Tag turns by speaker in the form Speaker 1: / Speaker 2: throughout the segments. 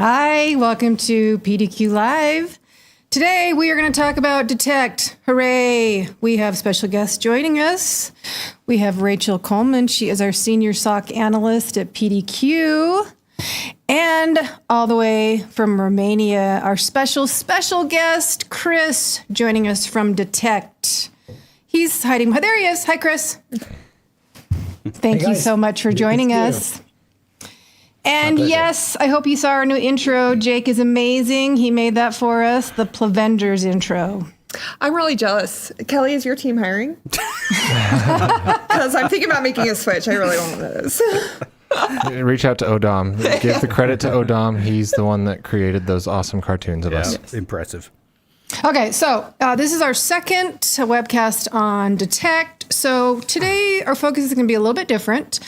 Speaker 1: Hi, welcome to PDQ Live. Today we are going to talk about Detect. Hooray! We have special guests joining us. We have Rachel Coleman. She is our senior SOC analyst at PDQ. And all the way from Romania, our special guest, Chris, joining us from Detect. He's hiding. There he is. Hi, Chris. Thank you so much for joining us. And yes, I hope you saw our new intro. Jake is amazing. He made that for us, the Plavenders intro.
Speaker 2: I'm really jealous. Kelly, is your team hiring? Because I'm thinking about making a switch. I really don't know this.
Speaker 3: Reach out to Odom. Give the credit to Odom. He's the one that created those awesome cartoons of us.
Speaker 4: Yes. Impressive.
Speaker 1: Okay, so this is our second webcast on Detect. So today our focus is going to be a little bit different.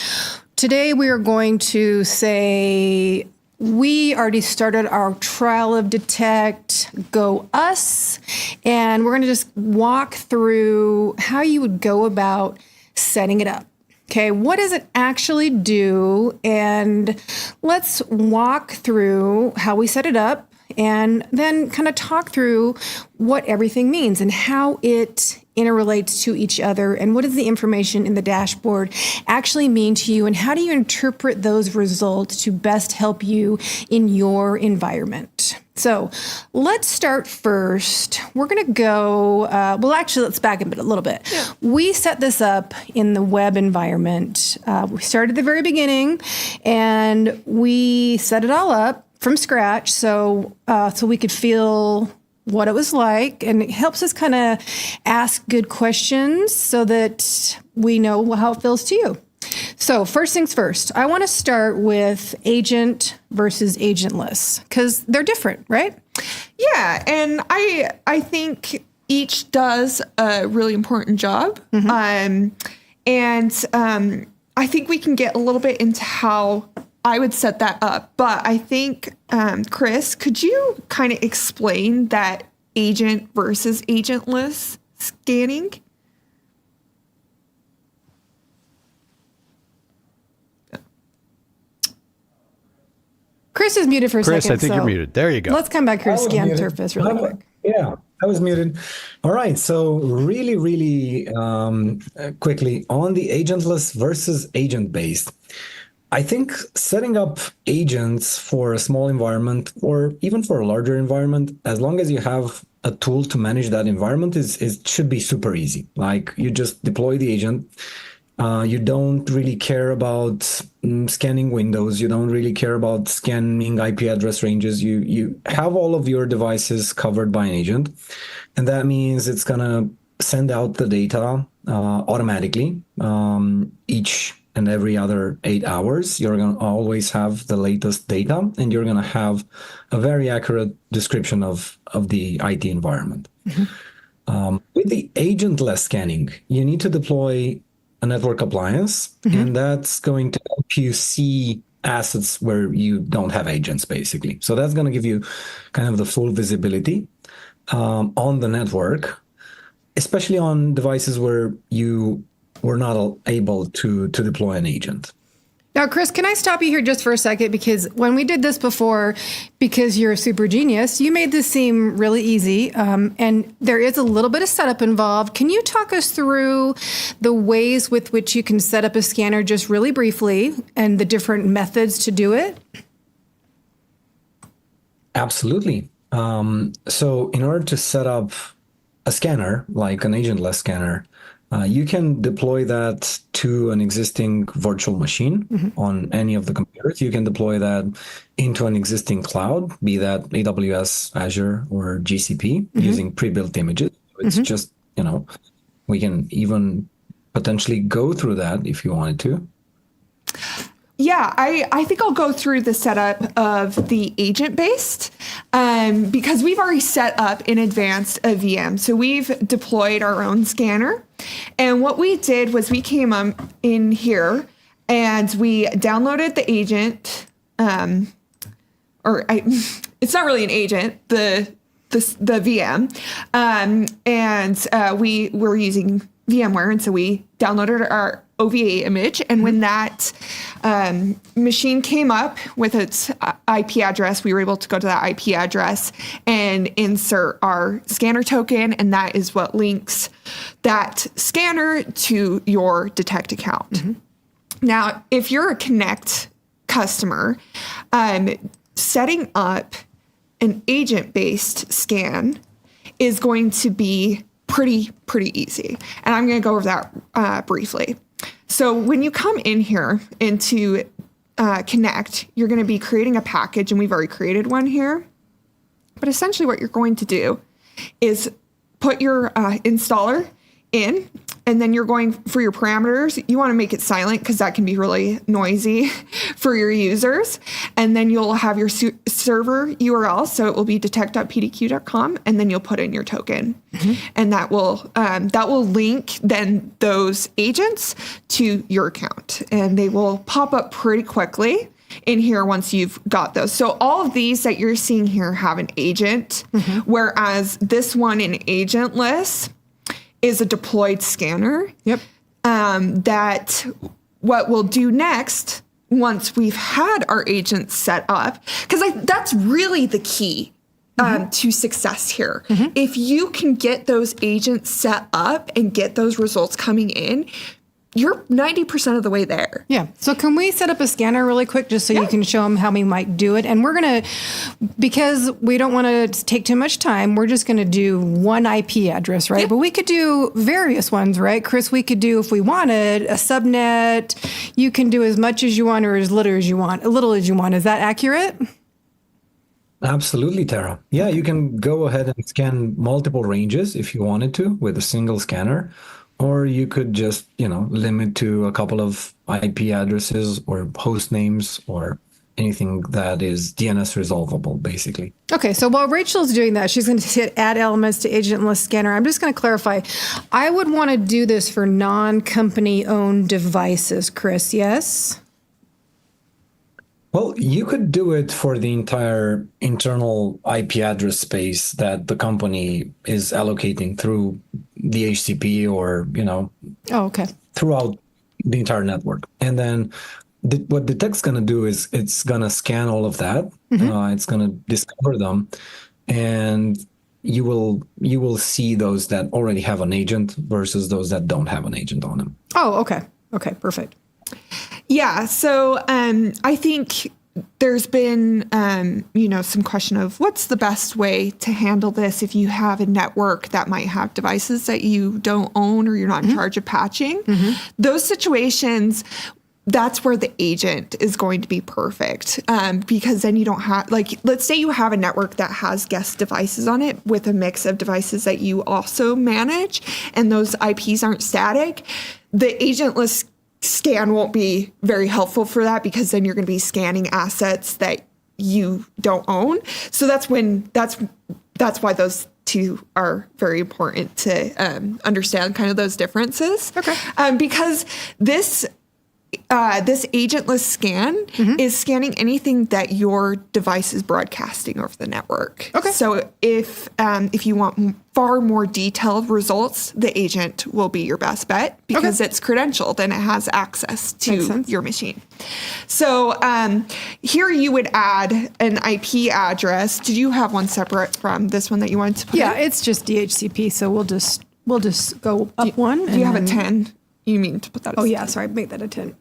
Speaker 1: Today we are going to say we already started our trial of Detect, go us, and we're going to just walk through how you would go about setting it up. Okay, what does it actually do? And let's walk through how we set it up and then kind of talk through what everything means and how it interrelates to each other and what does the information in the dashboard actually mean to you and how do you interpret those results to best help you in your environment. So let's start first. We're going to go, let's back up a little bit. Yeah. We set this up in the web environment. We started at the very beginning and we set it all up from scratch so we could feel what it was like, and it helps us kind of ask good questions so that we know how it feels to you. So first things first, I want to start with agent versus agentless because they're different, right?
Speaker 2: Yeah, and I think each does a really important job. Mm-hmm. I think we can get a little bit into how I would set that up. But I think, Chris, could you kind of explain that agent versus agentless scanning?
Speaker 1: Chris is muted for a second.
Speaker 4: Chris, I think you're muted. There you go.
Speaker 1: Let's come back here to scan surface really quick.
Speaker 5: Yeah, I was muted. All right. So really quickly on the agentless versus agent-based. I think setting up agents for a small environment or even for a larger environment, as long as you have a tool to manage that environment, should be super easy. Like you just deploy the agent. You don't really care about scanning windows. You don't really care about scanning IP address ranges. You have all of your devices covered by an agent. And that means it's going to send out the data automatically each and every other 8 hours. You're going to always have the latest data, and you're going to have a very accurate description of the IT environment. Mm-hmm. With the agentless scanning, you need to deploy a network appliance, mm-hmm. and that's going to help you see assets where you don't have agents, basically. So that's going to give you kind of the full visibility on the network, especially on devices where you were not able to deploy an agent.
Speaker 1: Now, Chris, can I stop you here just for a second? Because when we did this before, because you're a super genius, you made this seem really easy. And there is a little bit of setup involved. Can you talk us through the ways with which you can set up a scanner just really briefly and the different methods to do it?
Speaker 5: Absolutely. So in order to set up a scanner, like an agentless scanner, you can deploy that to an existing virtual machine mm-hmm. on any of the computers. You can deploy that into an existing cloud, be that AWS, Azure, or GCP, mm-hmm. using pre-built images. It's mm-hmm. just, we can even potentially go through that if you wanted to.
Speaker 2: Yeah, I think I'll go through the setup of the agent-based because we've already set up in advance a VM. So we've deployed our own scanner. And what we did was we came in here and we downloaded the agent, it's not really an agent, the VM. And we were using VMware. And so we downloaded our OVA image. And when that machine came up with its IP address, we were able to go to that IP address and insert our scanner token. And that is what links that scanner to your Detect account. Now, if you're a Connect customer, setting up an agent-based scan is going to be pretty easy. And I'm going to go over that briefly. So when you come in here into Connect, you're going to be creating a package, and we've already created one here. But essentially what you're going to do is put your installer in, and then you're going for your parameters. You want to make it silent because that can be really noisy for your users. And then you'll have your server URL. So it will be detect.pdq.com, and then you'll put in your token. And that will link then those agents to your account, and they will pop up pretty quickly in here once you've got those. So all of these that you're seeing here have an agent, whereas this one in agentless is a deployed scanner. That what we'll do next, once we've had our agents set up, because that's really the key to success here. If you can get those agents set up and get those results coming in, you're 90% of the way there.
Speaker 1: Yeah. So can we set up a scanner really quick just so you can show them how we might do it? And we're going to, because we don't want to take too much time, we're just going to do one IP address, right? But we could do various ones, right? Chris, we could do, if we wanted, a subnet. You can do as much as you want or as little as you want. Is that accurate?
Speaker 5: Absolutely, Tara. Yeah, you can go ahead and scan multiple ranges if you wanted to with a single scanner. Or you could just, limit to a couple of IP addresses or host names or anything that is DNS resolvable, basically.
Speaker 1: Okay, so while Rachel's doing that, she's going to hit add elements to agentless scanner. I'm just going to clarify. I would want to do this for non-company owned devices, Chris, yes?
Speaker 5: Well, you could do it for the entire internal IP address space that the company is allocating through the HCP or, throughout the entire network. And then what Detect's going to do is it's going to scan all of that. It's going to discover them, and you will see those that already have an agent versus those that don't have an agent on them.
Speaker 1: Oh, okay. Okay, perfect.
Speaker 2: Yeah. So I think there's been, some question of what's the best way to handle this if you have a network that might have devices that you don't own or you're not in charge of patching. Those situations, that's where the agent is going to be perfect, because then you don't have, let's say you have a network that has guest devices on it with a mix of devices that you also manage, and those IPs aren't static. The agentless scan won't be very helpful for that, because then you're going to be scanning assets that you don't own. So that's why those two are very important to understand kind of those differences.
Speaker 1: Okay.
Speaker 2: Because this agentless scan is scanning anything that your device is broadcasting over the network.
Speaker 1: Okay.
Speaker 2: So if you want far more detailed results, the agent will be your best bet, because it's credentialed and it has access to your machine. So here you would add an IP address. Did you have one separate from this one that you wanted to put in?
Speaker 1: Yeah, it's just DHCP, so we'll just go up one.
Speaker 2: Do you have a 10? You mean to put that as
Speaker 1: Oh, yeah,
Speaker 2: 10?
Speaker 1: sorry, make that a 10.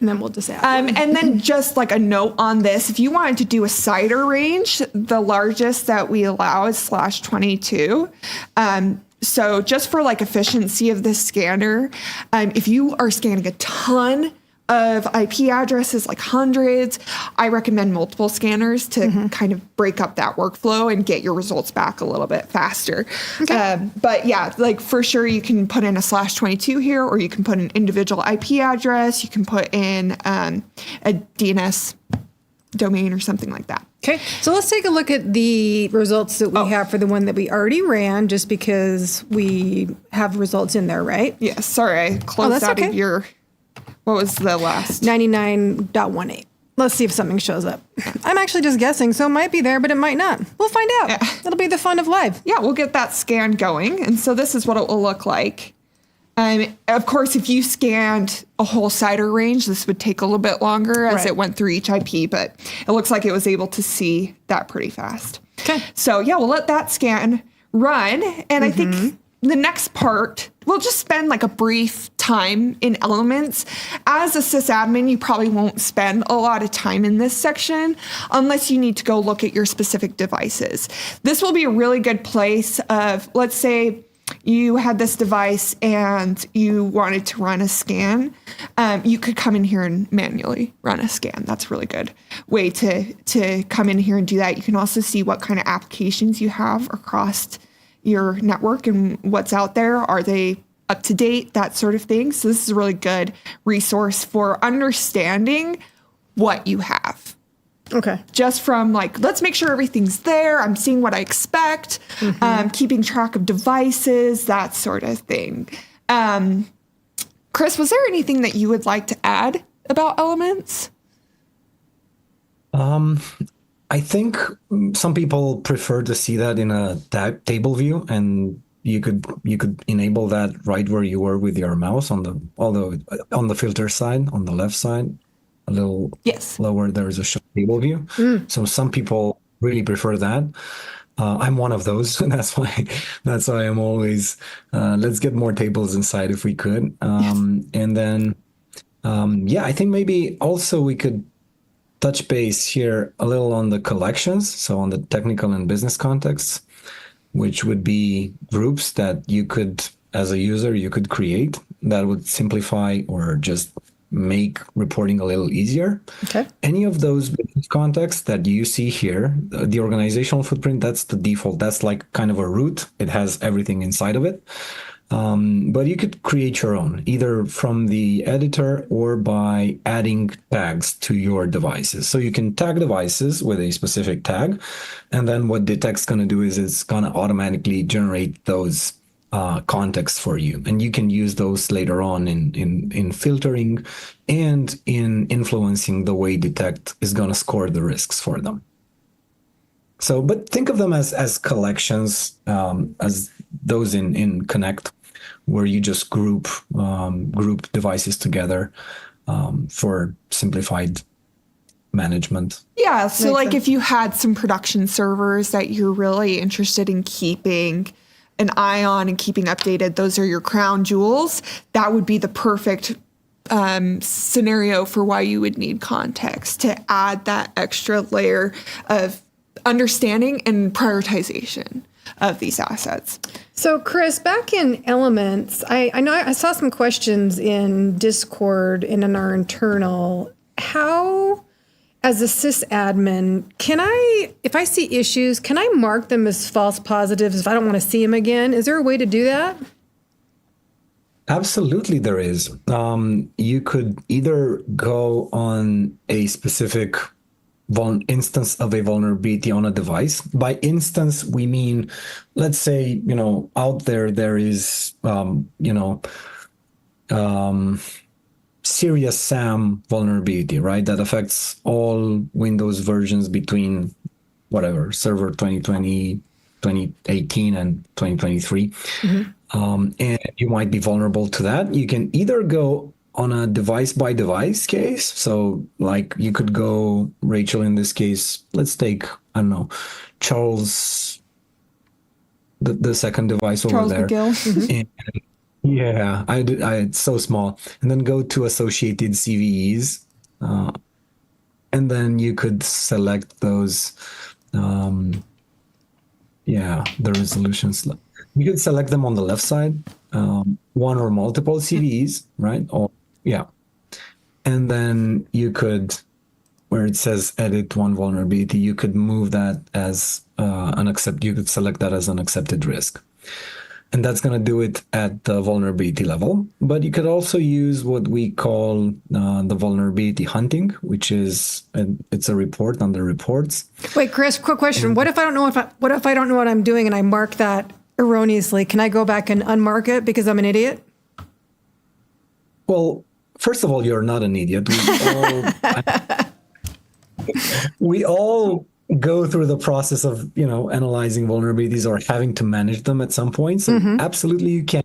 Speaker 1: And then we'll just add one.
Speaker 2: And then just like a note on this, if you wanted to do a CIDR range, the largest that we allow is /22. So just for efficiency of this scanner, if you are scanning a ton of IP addresses, like hundreds, I recommend multiple scanners to kind of break up that workflow and get your results back a little bit faster. Okay. But yeah, for sure you can put in a /22 here, or you can put an individual IP address. You can put in a DNS domain or something like that.
Speaker 1: Okay, so let's take a look at the results that we have for the one that we already ran, just because we have results in there, right?
Speaker 2: Yeah, sorry, I closed out of your... What was the last?
Speaker 1: 99.18. Let's see if something shows up. I'm actually just guessing, so it might be there, but it might not. We'll find out. Yeah. It'll be the fun of live.
Speaker 2: Yeah, we'll get that scan going. And so this is what it will look like Of course, if you scanned a whole CIDR range, this would take a little bit longer as
Speaker 1: Right.
Speaker 2: it went through each IP, but it looks like it was able to see that pretty fast.
Speaker 1: Okay.
Speaker 2: So yeah, we'll let that scan run. And I think the next part, we'll just spend like a brief time in elements. As a sysadmin, you probably won't spend a lot of time in this section unless you need to go look at your specific devices. This will be a really good place of, let's say, you had this device and you wanted to run a scan, you could come in here and manually run a scan. That's a really good way to come in here and do that. You can also see what kind of applications you have across your network and what's out there. Are they up to date? That sort of thing. So this is a really good resource for understanding what you have.
Speaker 1: Okay.
Speaker 2: Just from like, let's make sure everything's there. I'm seeing what I expect, keeping track of devices, that sort of thing. Chris, was there anything that you would like to add about elements?
Speaker 5: I think some people prefer to see that in a table view, and you could enable that right where you were with your mouse on the filter side, on the left side. A little lower, there is a show table view. So some people really prefer that. I'm one of those. That's why I'm always, let's get more tables inside if we could. And then, I think maybe also we could touch base here a little on the collections. So on the technical and business contexts, which would be groups that you could, as a user, you could create that would simplify or just make reporting a little easier.
Speaker 1: Okay.
Speaker 5: Any of those business contexts that you see here, the organizational footprint, that's the default. That's like kind of a root. It has everything inside of it. But you could create your own, either from the editor or by adding tags to your devices. So you can tag devices with a specific tag. And then what Detect's going to do is it's going to automatically generate those context for you, and you can use those later on in filtering and in influencing the way Detect is going to score the risks for them. So, but think of them as collections, as those in Connect, where you just group devices together for simplified management.
Speaker 2: Yeah, so
Speaker 1: Makes
Speaker 2: like
Speaker 1: sense.
Speaker 2: if you had some production servers that you're really interested in keeping an eye on and keeping updated, those are your crown jewels. That would be the perfect scenario for why you would need context to add that extra layer of understanding and prioritization of these assets.
Speaker 1: So, Chris, back in Elements, I know I saw some questions in Discord and in our internal. How, as a sysadmin, if I see issues, can I mark them as false positives if I don't want to see them again? Is there a way to do that?
Speaker 5: Absolutely, there is. You could either go on a specific instance of a vulnerability on a device. By instance, we mean, let's say, out there is, serious SAM vulnerability, right? That affects all Windows versions between whatever, server 2020, 2018 and 2023. And you might be vulnerable to that. You can either go on a device by device case. So like you could go, Rachel, in this case, let's take, I don't know, Charles, the second device
Speaker 2: Charles
Speaker 5: over there.
Speaker 2: McGill.
Speaker 5: And yeah, it's so small. And then go to associated CVEs. And then you could select those, the resolutions. You could select them on the left side, one or multiple CVEs, right? And then you could, where it says edit one vulnerability, you could move that as you could select that as an accepted risk. And that's going to do it at the vulnerability level. But you could also use what we call the vulnerability hunting, which is it's a report under reports.
Speaker 1: Wait, Chris, quick question. What if I don't know what I don't know what I'm doing and I mark that erroneously? Can I go back and unmark it because I'm an idiot?
Speaker 5: Well, first of all, you're not an idiot. We all go through the process of, analyzing vulnerabilities or having to manage them at some point. So absolutely you can.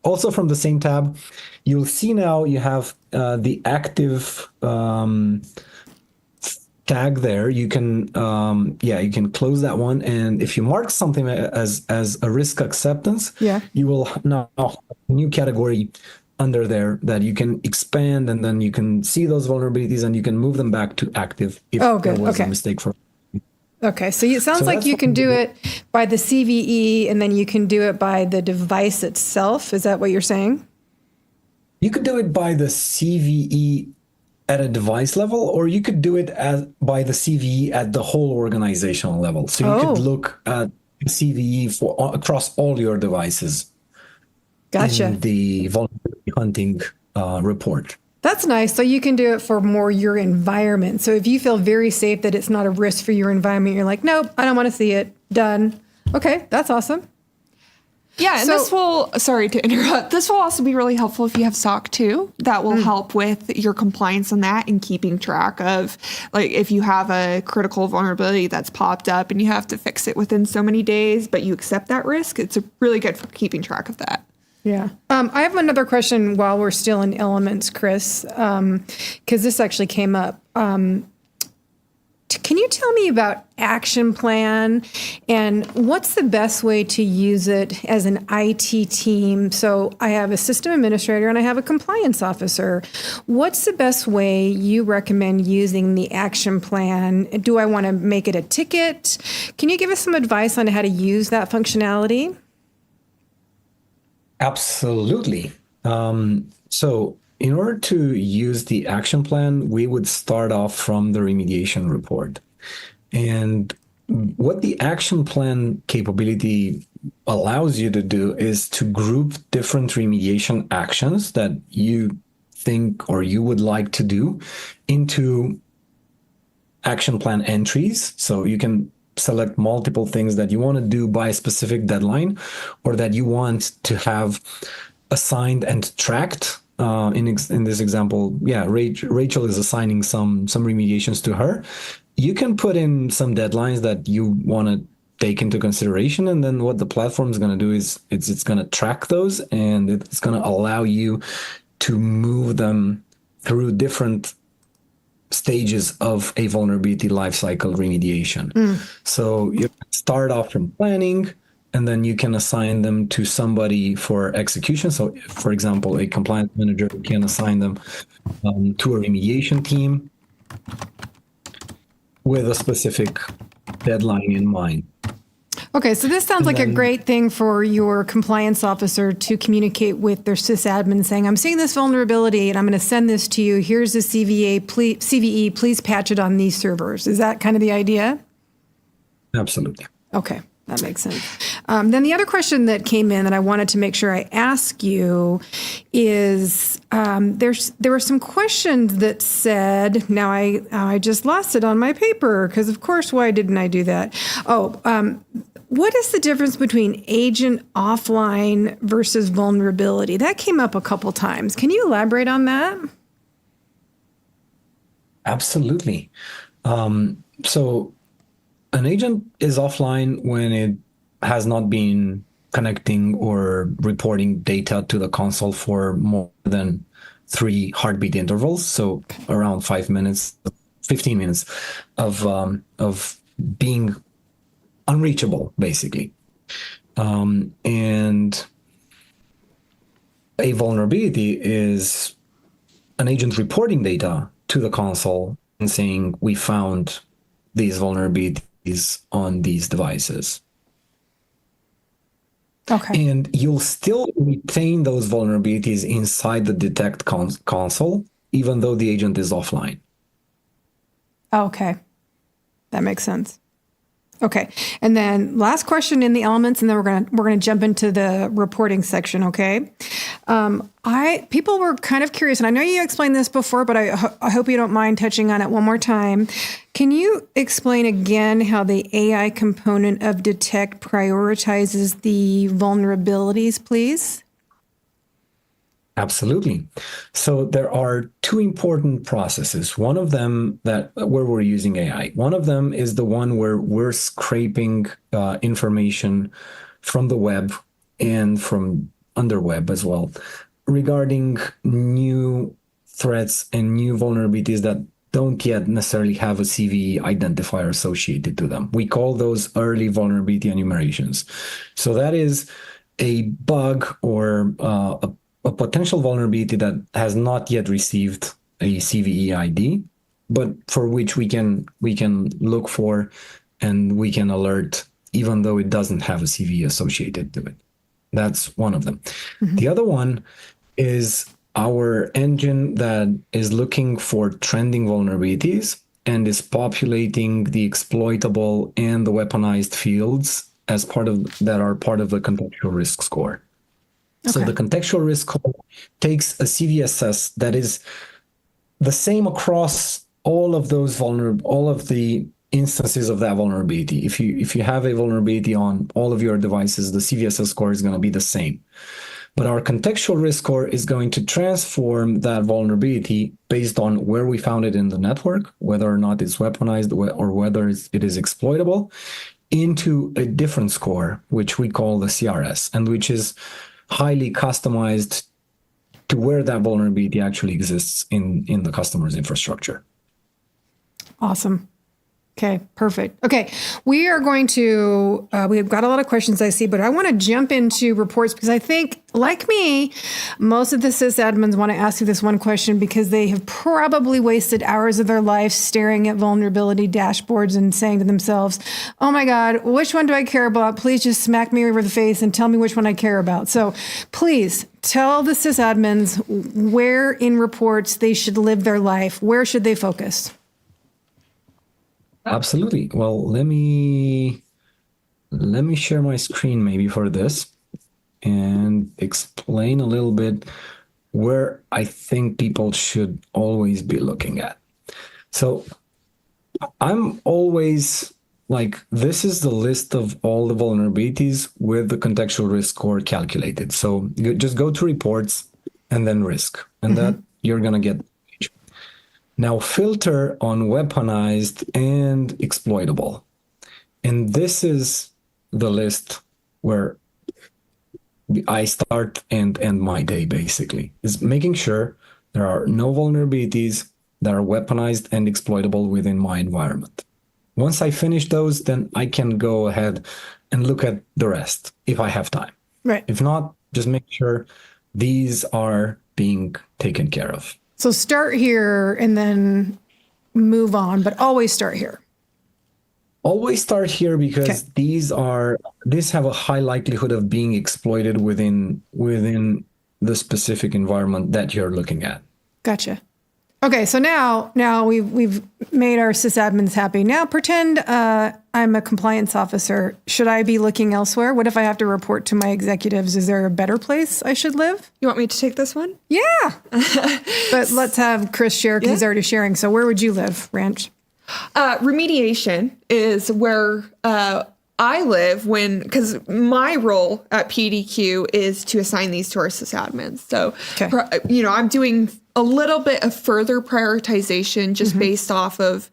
Speaker 5: also from the same tab, you'll see now you have the active tag there. You can, you can close that one. And if you mark something as a risk acceptance, you will now have a new category under there that you can expand, and then you can see those vulnerabilities and you can move them back to active if there was a mistake for.
Speaker 1: Okay, so it sounds like you can do it by the CVE, and then you can do it by the device itself. Is that what you're saying?
Speaker 5: You could do it by the CVE at a device level, or you could do it by the CVE at the whole organizational level. So you could look at CVE across all your devices.
Speaker 1: Gotcha.
Speaker 5: In the vulnerability hunting report.
Speaker 1: That's nice. So you can do it for more your environment. So if you feel very safe that it's not a risk for your environment, you're like, nope, I don't want to see it. Done. Okay, that's awesome.
Speaker 2: Yeah, and this will, sorry to interrupt, this will also be really helpful if you have SOC 2. That will help with your compliance on that and keeping track of, like, if you have a critical vulnerability that's popped up and you have to fix it within so many days, but you accept that risk, it's really good for keeping track of that.
Speaker 1: Yeah. I have another question while we're still in elements, Chris, because this actually came up. Can you tell me about action plan and what's the best way to use it as an IT team? So I have a system administrator and I have a compliance officer. What's the best way you recommend using the action plan? Do I want to make it a ticket? Can you give us some advice on how to use that functionality?
Speaker 5: Absolutely. So in order to use the action plan, we would start off from the remediation report. And what the action plan capability allows you to do is to group different remediation actions that you think or you would like to do into action plan entries. So you can select multiple things that you want to do by a specific deadline, or that you want to have assigned and tracked. In this example, Rachel is assigning some remediations to her. You can put in some deadlines that you want to take into consideration, and then what the platform is going to do is it's going to track those, and it's going to allow you to move them through different stages of a vulnerability lifecycle remediation. So you start off from planning, and then you can assign them to somebody for execution. So, for example, a compliance manager can assign them to a remediation team with a specific deadline in mind.
Speaker 1: Okay, so this sounds like a great thing for your compliance officer to communicate with their sysadmin saying, I'm seeing this vulnerability and I'm going to send this to you. Here's the CVE, please patch it on these servers. Is that kind of the idea?
Speaker 5: Absolutely.
Speaker 1: Okay, that makes sense. Then the other question that came in that I wanted to make sure I ask you is there were some questions that said, now I just lost it on my paper because of course, why didn't I do that? What is the difference between agent offline versus vulnerability? That came up a couple times. Can you elaborate on that?
Speaker 5: Absolutely. So an agent is offline when it has not been connecting or reporting data to the console for more than 3 heartbeat intervals. So around 5 minutes, 15 minutes of being unreachable, basically. And a vulnerability is an agent reporting data to the console and saying, we found these vulnerabilities on these devices.
Speaker 1: Okay.
Speaker 5: And you'll still retain those vulnerabilities inside the detect console, even though the agent is offline.
Speaker 1: Okay. That makes sense. Okay. And then last question in the elements, and then we're gonna jump into the reporting section. Okay. People were kind of curious, and I know you explained this before, but I hope you don't mind touching on it one more time. Can you explain again how the AI component of Detect prioritizes the vulnerabilities, please?
Speaker 5: Absolutely. So there are 2 important processes. One of them where we're using AI. One of them is the one where we're scraping information from the web and from underweb as well regarding new threats and new vulnerabilities that don't yet necessarily have a CVE identifier associated to them. We call those early vulnerability enumerations. So that is a bug or a potential vulnerability that has not yet received a CVE ID, but for which we can look for and we can alert even though it doesn't have a CVE associated to it. That's one of them. The other one is our engine that is looking for trending vulnerabilities and is populating the exploitable and the weaponized fields as part of that are part of the contextual risk score. Okay. So the contextual risk score takes a CVSS that is the same across all of those all of the instances of that vulnerability. If you have a vulnerability on all of your devices, the CVSS score is going to be the same. But our contextual risk score is going to transform that vulnerability based on where we found it in the network, whether or not it's weaponized or whether it is exploitable, into a different score, which we call the CRS, and which is highly customized to where that vulnerability actually exists in the customer's infrastructure.
Speaker 1: Awesome. Okay, perfect. Okay, we are going to, we've got a lot of questions I see, but I want to jump into reports because I think, like me, most of the sysadmins want to ask you this one question because they have probably wasted hours of their life staring at vulnerability dashboards and saying to themselves, oh my God, which one do I care about? Please just smack me over the face and tell me which one I care about. So please tell the sysadmins where in reports they should live their life. Where should they focus?
Speaker 5: Absolutely. Well, let me share my screen maybe for this and explain a little bit where I think people should always be looking at. So I'm always like, this is the list of all the vulnerabilities with the contextual risk score calculated. So you just go to reports and then risk, and that you're going to get. Now filter on weaponized and exploitable. And this is the list where I start and end my day, basically, is making sure there are no vulnerabilities that are weaponized and exploitable within my environment. Once I finish those, then I can go ahead and look at the rest if I have time.
Speaker 1: Right.
Speaker 5: If not, just make sure these are being taken care of.
Speaker 1: So start here and then move on, but always start here.
Speaker 5: Always start here because these have a high likelihood of being exploited within the specific environment that you're looking at.
Speaker 1: Gotcha. Okay, so now we've made our sysadmins happy. Now pretend I'm a compliance officer. Should I be looking elsewhere? What if I have to report to my executives? Is there a better place I should live?
Speaker 2: You want me to take this one?
Speaker 1: Yeah. But let's have Chris share because he's already sharing. So where would you live, Ranch?
Speaker 2: Remediation is where I live because my role at PDQ is to assign these to our sysadmins. So, I'm doing a little bit of further prioritization just based off of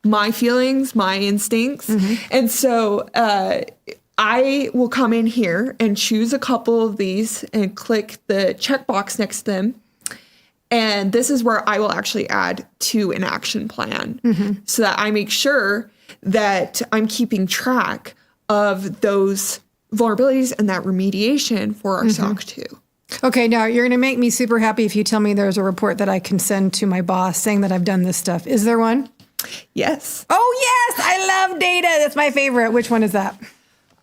Speaker 2: my feelings, my instincts. And so I will come in here and choose a couple of these and click the checkbox next to them. And this is where I will actually add to an action plan so that I make sure that I'm keeping track of those vulnerabilities and that remediation for our SOC 2.
Speaker 1: Okay, now you're going to make me super happy if you tell me there's a report that I can send to my boss saying that I've done this stuff. Is there one?
Speaker 2: Yes.
Speaker 1: Oh, yes. I love data. That's my favorite. Which one is that?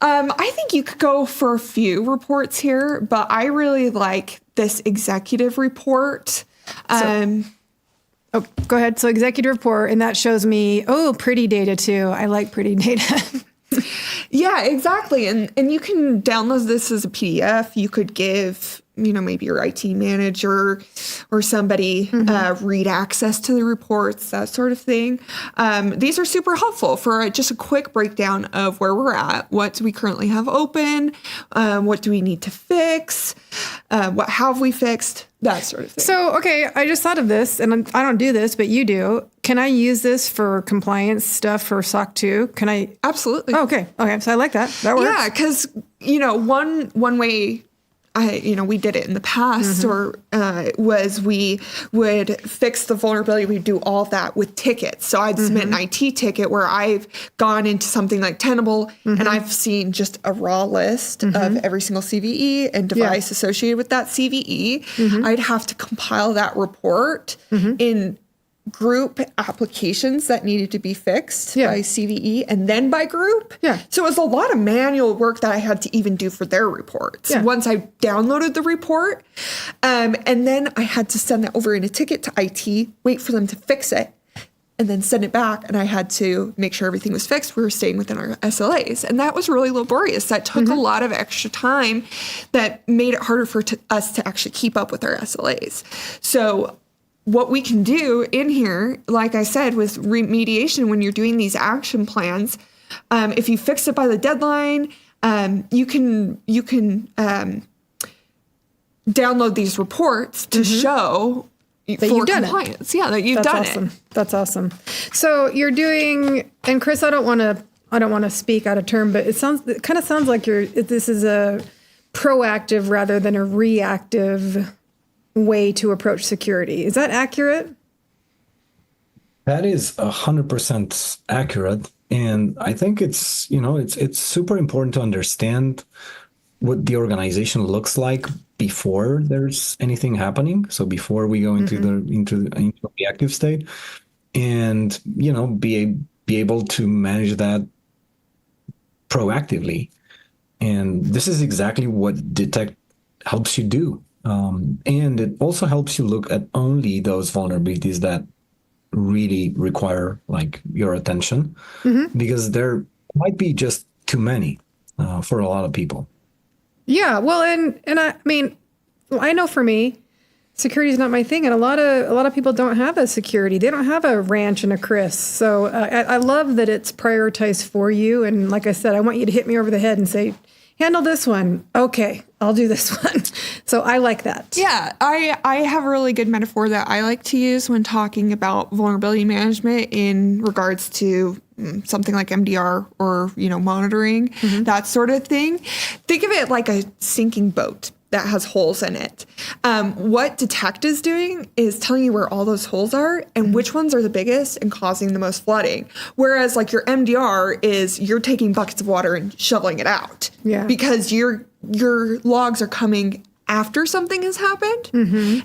Speaker 2: I think you could go for a few reports here, but I really like this executive report.
Speaker 1: Go ahead. So executive report, and that shows me, pretty data too. I like pretty data.
Speaker 2: Yeah, exactly. And you can download this as a PDF. You could give, maybe your IT manager or somebody read access to the reports, that sort of thing. These are super helpful for just a quick breakdown of where we're at. What do we currently have open? What do we need to fix? What have we fixed? That sort of thing. So, okay, I just thought of this, and I don't do this, but you do. Can I use this for compliance stuff for SOC 2? Can I? Absolutely. Oh, okay. So I like that. That works. Yeah, because, one way we did it in the past, or was we would fix the vulnerability. We'd do all of that with tickets. So I'd submit an IT ticket where I've gone into something like Tenable, and I've seen just a raw list of every single CVE and device associated with that CVE. I'd have to compile that report in group applications that needed to be fixed by CVE and then by group. So it was a lot of manual work that I had to even do for their reports. Once I downloaded the report, and then I had to send that over in a ticket to IT, wait for them to fix it, and then send it back. And I had to make sure everything was fixed. We were staying within our SLAs. And that was really laborious. That took a lot of extra time that made it harder for us to actually keep up with our SLAs. So what we can do in here, like I said, with remediation, when you're doing these action plans, if you fix it by the deadline, you can download these reports to show
Speaker 1: that you've done
Speaker 2: compliance. That you've done it.
Speaker 1: That's awesome. So you're doing, and Chris, I don't want to speak out of turn, but it kind of sounds like this is a proactive rather than a reactive way to approach security. Is that accurate?
Speaker 5: That is 100% accurate. And I think it's super important to understand what the organization looks like before there's anything happening. So before we go into the reactive state, and be able to manage that proactively. And this is exactly what Detect helps you do. And it also helps you look at only those vulnerabilities that really require your attention, because there might be just too many for a lot of people.
Speaker 1: Yeah, well, and I mean, I know for me, security is not my thing, and a lot of people don't have a security. They don't have a ranch and a Chris. So I love that it's prioritized for you. And like I said, I want you to hit me over the head and say, handle this one. Okay, I'll do this one. So I like that.
Speaker 2: Yeah, I have a really good metaphor that I like to use when talking about vulnerability management in regards to something like MDR or, monitoring, that sort of thing. Think of it like a sinking boat that has holes in it. What Detect is doing is telling you where all those holes are and which ones are the biggest and causing the most flooding. Whereas your MDR is you're taking buckets of water and shoveling it out. Because your logs are coming after something has happened.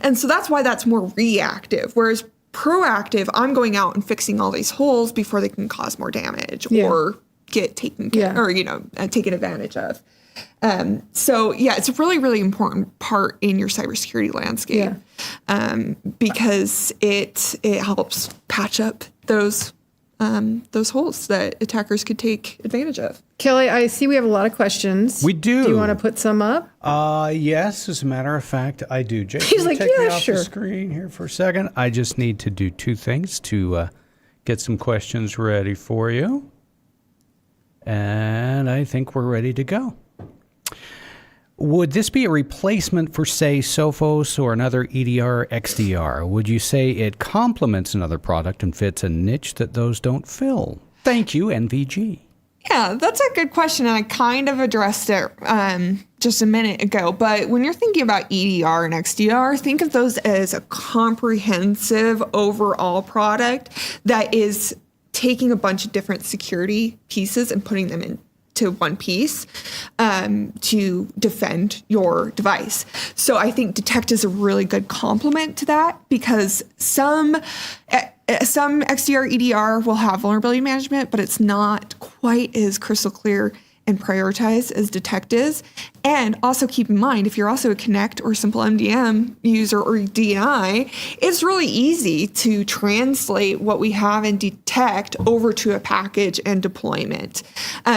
Speaker 2: And so that's why that's more reactive. Whereas proactive, I'm going out and fixing all these holes before they can cause more damage or get taken taken advantage of. So it's a really, really important part in your cybersecurity landscape, because it helps patch up those holes that attackers could take advantage of.
Speaker 1: Kelly, I see we have a lot of questions.
Speaker 4: We do.
Speaker 1: Do you want to put some up?
Speaker 4: Yes, as a matter of fact, I do. Jake,
Speaker 1: He's like,
Speaker 4: take me off
Speaker 1: sure.
Speaker 4: the screen here for a second. I just need to do two things to get some questions ready for you. And I think we're ready to go. Would this be a replacement for, say, Sophos or another EDR, XDR? Would you say it complements another product and fits a niche that those don't fill? Thank you, NVG.
Speaker 2: Yeah, that's a good question, and I kind of addressed it just a minute ago. But when you're thinking about EDR and XDR, think of those as a comprehensive overall product that is taking a bunch of different security pieces and putting them into one piece to defend your device. So I think Detect is a really good complement to that, because some XDR, EDR will have vulnerability management, but it's not quite as crystal clear and prioritized as Detect is. And also keep in mind, if you're also a Connect or Simple MDM user or DNI, it's really easy to translate what we have in Detect over to a package and deployment.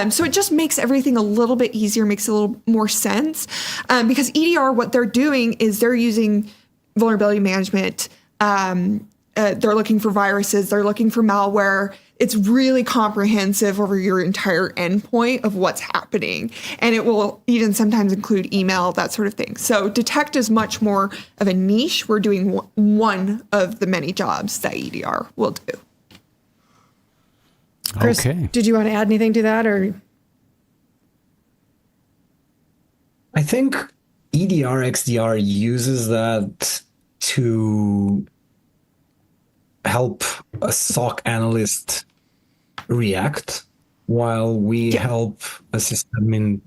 Speaker 2: So it just makes everything a little bit easier, makes a little more sense. Because EDR, what they're doing is they're using vulnerability management. They're looking for viruses, they're looking for malware. It's really comprehensive over your entire endpoint of what's happening. And it will even sometimes include email, that sort of thing. So Detect is much more of a niche. We're doing one of the many jobs that EDR will do.
Speaker 1: Chris,
Speaker 4: Okay.
Speaker 1: did you want to add anything to that? Or
Speaker 5: I think EDR, XDR uses that to help a SOC analyst react, while we help a sysadmin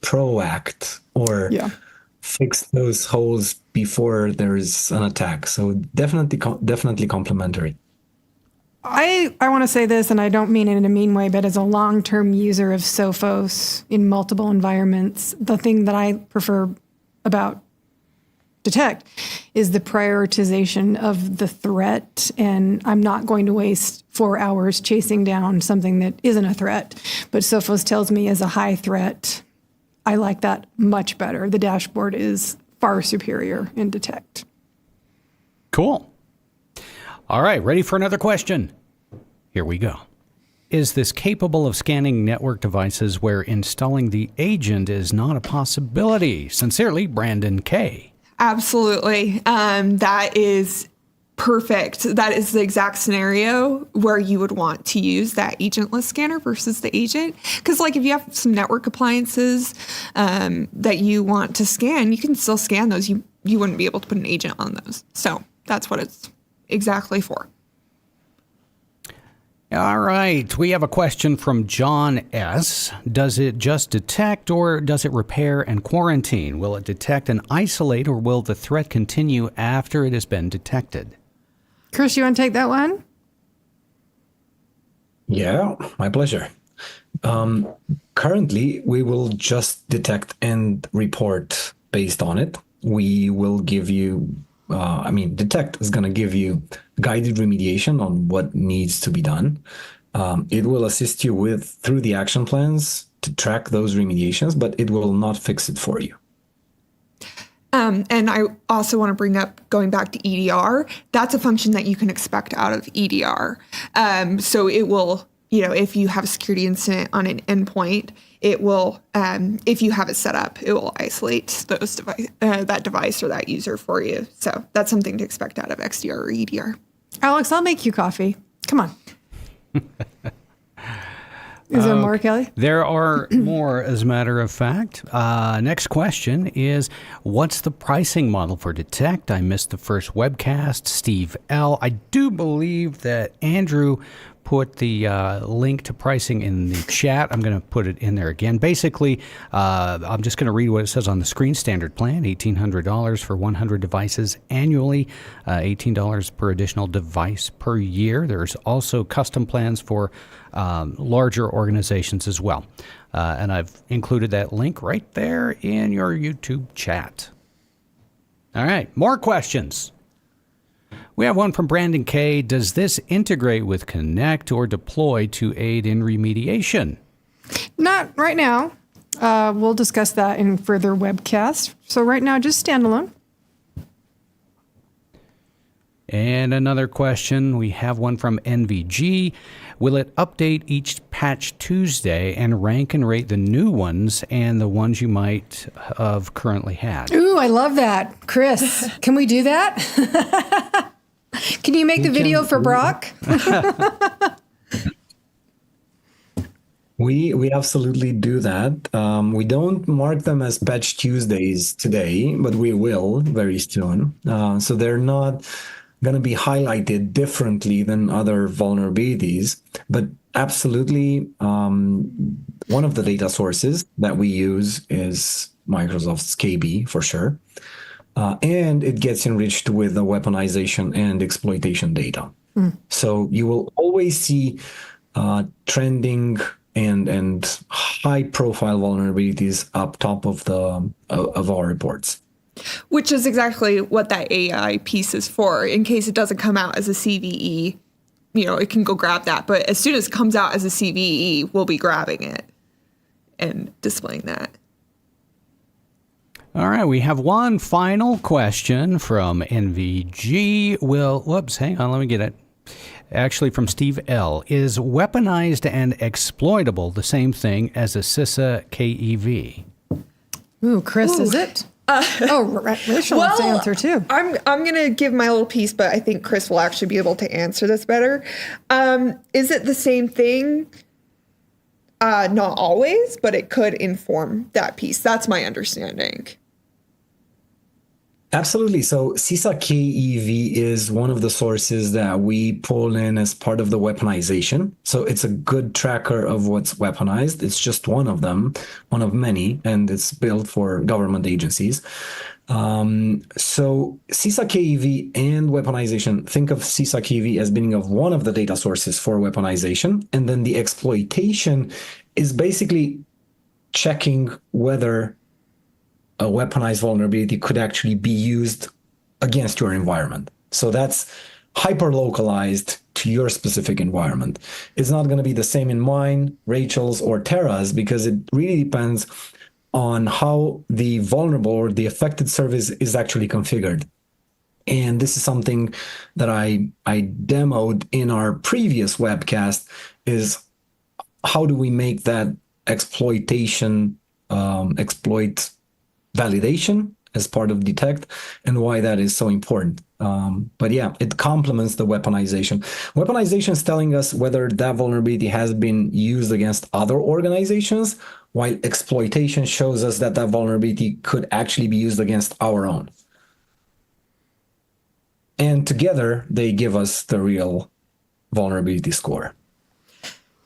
Speaker 5: proact or
Speaker 1: Yeah.
Speaker 5: fix those holes before there's an attack. So definitely complementary.
Speaker 1: I want to say this, and I don't mean it in a mean way, but as a long-term user of Sophos in multiple environments, the thing that I prefer about Detect is the prioritization of the threat. And I'm not going to waste 4 hours chasing down something that isn't a threat, but Sophos tells me is a high threat. I like that much better. The dashboard is far superior in Detect.
Speaker 4: Cool. All right, ready for another question? Here we go. Is this capable of scanning network devices where installing the agent is not a possibility? Sincerely, Brandon K.
Speaker 2: Absolutely. That is perfect. That is the exact scenario where you would want to use that agentless scanner versus the agent. Because like if you have some network appliances that you want to scan, you can still scan those. You wouldn't be able to put an agent on those. So that's what it's exactly for.
Speaker 4: All right, we have a question from John S. Does it just detect or does it repair and quarantine? Will it detect and isolate, or will the threat continue after it has been detected?
Speaker 1: Chris, you want to take that one?
Speaker 5: Yeah, my pleasure. Currently, we will just detect and report based on it. We will give you, Detect is going to give you guided remediation on what needs to be done. It will assist you through the action plans to track those remediations, but it will not fix it for you.
Speaker 2: And I also want to bring up, going back to EDR, that's a function that you can expect out of EDR. So it will, if you have a security incident on an endpoint, it will, if you have it set up, it will isolate that device or that user for you. So that's something to expect out of XDR or EDR.
Speaker 1: Alex, I'll make you coffee. Come on. Is there more, Kelly?
Speaker 4: There are more, as a matter of fact. Next question is, what's the pricing model for Detect? I missed the first webcast. Steve L. I do believe that Andrew put the link to pricing in the chat. I'm going to put it in there again. Basically, I'm just going to read what it says on the screen. Standard plan, $1,800 for 100 devices annually, $18 per additional device per year. There's also custom plans for larger organizations as well. And I've included that link right there in your YouTube chat. All right, more questions. We have one from Brandon K. Does this integrate with Connect or deploy to aid in remediation?
Speaker 1: Not right now. We'll discuss that in further webcast. So right now, just standalone.
Speaker 4: And another question. We have one from NVG. Will it update each patch Tuesday and rank and rate the new ones and the ones you might have currently had?
Speaker 1: Ooh, I love that. Chris, can we do that? Can you make the video for Brock?
Speaker 5: We absolutely do that. We don't mark them as Patch Tuesdays today, but we will very soon. So they're not going to be highlighted differently than other vulnerabilities, but absolutely one of the data sources that we use is Microsoft's KB for sure. And it gets enriched with the weaponization and exploitation data. So you will always see trending and high-profile vulnerabilities up top of our reports.
Speaker 2: Which is exactly what that AI piece is for. In case it doesn't come out as a CVE, it can go grab that. But as soon as it comes out as a CVE, we'll be grabbing it and displaying that.
Speaker 4: All right, we have one final question from NVG. Hang on, let me get it. Actually, from Steve L. Is weaponized and exploitable the same thing as a CISA KEV?
Speaker 1: Ooh, Chris, is it? Rachel wants to answer too.
Speaker 2: I'm going to give my little piece, but I think Chris will actually be able to answer this better. Is it the same thing? Not always, but it could inform that piece. That's my understanding.
Speaker 5: Absolutely. So CISA KEV is one of the sources that we pull in as part of the weaponization. So it's a good tracker of what's weaponized. It's just one of them, one of many, and it's built for government agencies. So CISA KEV and weaponization, think of CISA KEV as being of one of the data sources for weaponization. And then the exploitation is basically checking whether a weaponized vulnerability could actually be used against your environment. So that's hyper localized to your specific environment. It's not going to be the same in mine, Rachel's, or Tara's, because it really depends on how the vulnerable or the affected service is actually configured. And this is something that I demoed in our previous webcast, is how do we make that exploitation, exploit validation as part of Detect, and why that is so important. But yeah, it complements the weaponization. Weaponization is telling us whether that vulnerability has been used against other organizations, while exploitation shows us that that vulnerability could actually be used against our own. And together, they give us the real vulnerability score.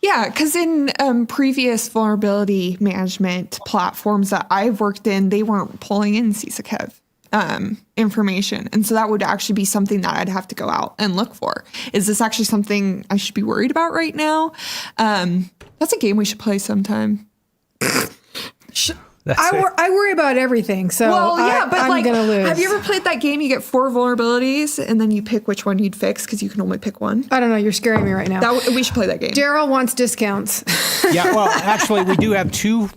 Speaker 2: Yeah, because in previous vulnerability management platforms that I've worked in, they weren't pulling in CISA-KEV information. And so that would actually be something that I'd have to go out and look for. Is this actually something I should be worried about right now? That's a game we should play sometime.
Speaker 1: I worry about everything, so I'm gonna lose.
Speaker 2: Have you ever played that game? You get 4 vulnerabilities, and then you pick which one you'd fix because you can only pick one.
Speaker 1: I don't know. You're scaring me right now.
Speaker 2: We should play that game.
Speaker 1: Daryl wants discounts.
Speaker 4: Yeah, well, actually, we do have two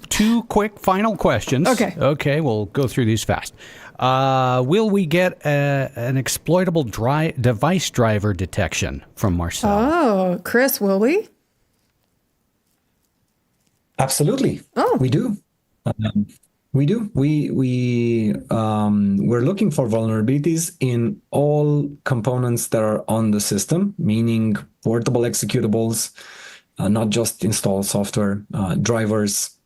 Speaker 4: quick final questions. Okay, we'll go through these fast. Will we get an exploitable device driver detection from Marcel?
Speaker 1: Oh, Chris, will we?
Speaker 5: Absolutely.
Speaker 1: Oh,
Speaker 5: we do. We do. We're looking for vulnerabilities in all components that are on the system, meaning portable executables, not just install software, drivers,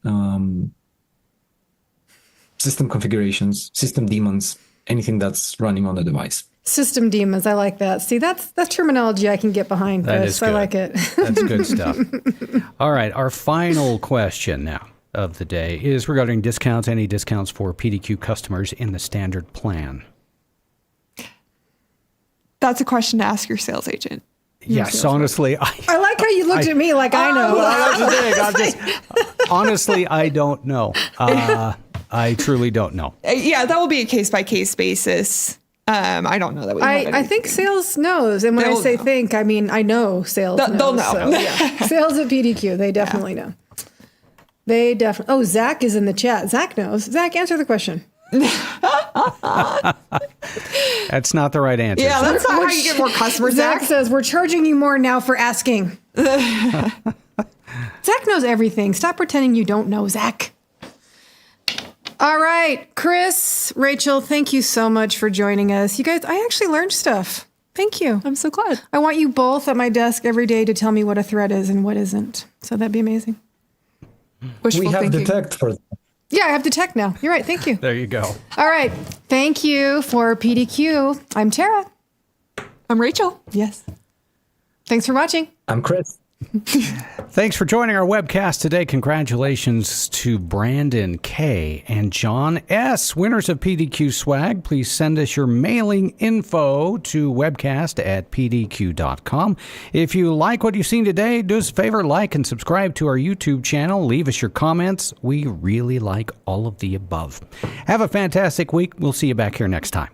Speaker 5: system configurations, system daemons, anything that's running on the device.
Speaker 1: System demons. I like that. See, that's terminology I can get behind, Chris.
Speaker 4: That is good.
Speaker 1: I like it.
Speaker 4: That's good stuff. All right, our final question now of the day is regarding discounts, any discounts for PDQ customers in the standard plan.
Speaker 2: That's a question to ask your sales agent.
Speaker 4: Yes, honestly,
Speaker 1: I like how you looked at me like I know.
Speaker 4: Well, that's the thing. Honestly, I don't know. I truly don't know.
Speaker 2: Yeah, that will be a case-by-case basis. I don't know that we have
Speaker 1: I think sales knows. And when I say think, I mean, I know sales knows.
Speaker 2: They'll know.
Speaker 1: So, yeah. Sales at PDQ, they definitely know. They definitely. Oh, Zach is in the chat. Zach knows. Zach, answer the question.
Speaker 4: That's not the right answer.
Speaker 2: Yeah, that's not how you get more customers.
Speaker 1: Zach says, we're charging you more now for asking. Zach knows everything. Stop pretending you don't know, Zach. All right, Chris, Rachel, thank you so much for joining us. You guys, I actually learned stuff. Thank you.
Speaker 2: I'm so glad.
Speaker 1: I want you both at my desk every day to tell me what a threat is and what isn't. So that'd be amazing.
Speaker 2: Wishful
Speaker 5: we have
Speaker 2: thinking.
Speaker 5: Detect for that.
Speaker 1: Yeah, I have Detect now. You're right. Thank you.
Speaker 4: There you go.
Speaker 1: All right. Thank you for PDQ. I'm Tara.
Speaker 2: I'm Rachel.
Speaker 1: Yes. Thanks for watching.
Speaker 5: I'm Chris.
Speaker 4: Thanks for joining our webcast today. Congratulations to Brandon K. and John S., winners of PDQ swag. Please send us your mailing info to webcast@pdq.com. If you like what you've seen today, do us a favor, like and subscribe to our YouTube channel. Leave us your comments. We really like all of the above. Have a fantastic week. We'll see you back here next time.